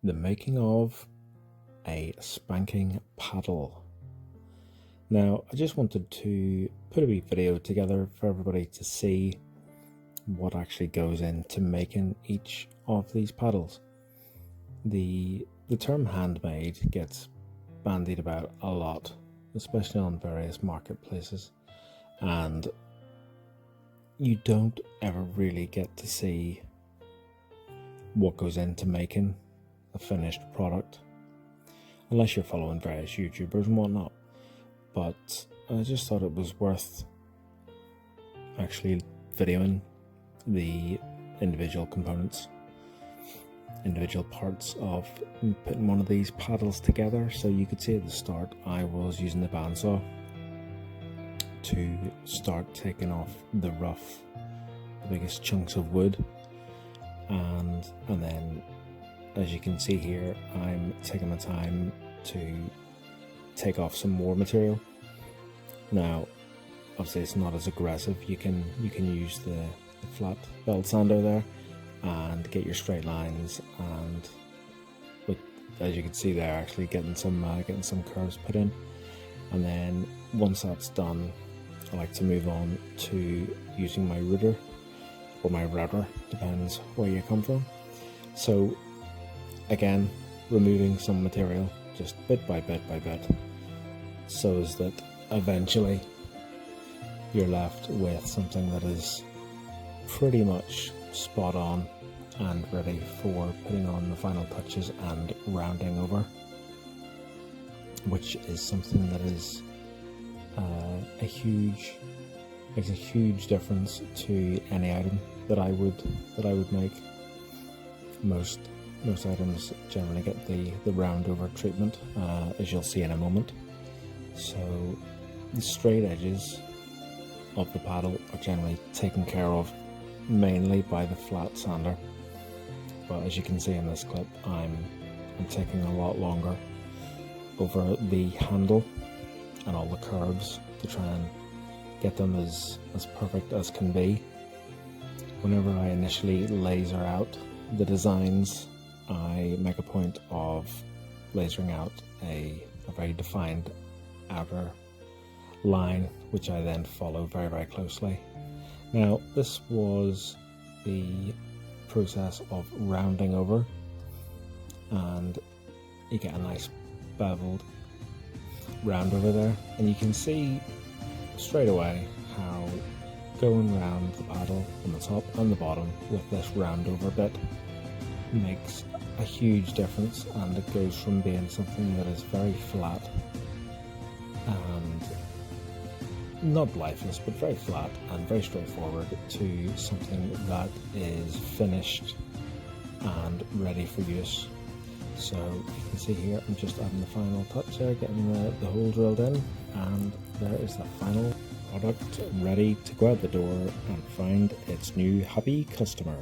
the making of a spanking paddle. Now, I just wanted to put a wee video together for everybody to see what actually goes into making each of these paddles. The term handmade gets bandied about a lot, especially on various marketplaces, and you don't ever really get to see what goes into making a finished product unless you're following various YouTubers and whatnot. But I just thought it was worth actually videoing the individual components, individual parts of putting one of these paddles together. So you could see at the start I was using the bandsaw to start taking off the biggest chunks of wood, and then as you can see here, I'm taking my time to take off some more material. Now obviously it's not as aggressive. You can use the flat belt sander there and get your straight lines, and with, as you can see there, actually getting some curves put in. And then once that's done, I like to move on to using my router or my router, depends where you come from. So again, removing some material just bit by bit by bit, so as that eventually you're left with something that is pretty much spot on and ready for putting on the final touches and rounding over, which is something that is makes a huge difference to any item that I would make. Most items generally get the round over treatment, as you'll see in a moment. So the straight edges of the paddle are generally taken care of mainly by the flat sander, but as you can see in this clip, I'm taking a lot longer over the handle and all the curves to try and get them as perfect as can be. Whenever I initially laser out the designs, I make a point of lasering out a very defined outer line, which I then follow very, very closely. Now, this was the process of rounding over, and you get a nice beveled round over there, and you can see straight away how going round the paddle on the top and the bottom with this round over bit makes a huge difference, and it goes from being something that is very flat and not lifeless, but very flat and very straightforward, to something that is finished and ready for use. So you can see here, I'm just adding the final touch there, getting the hole drilled in, and there is the final product ready to go out the door and find its new happy customer.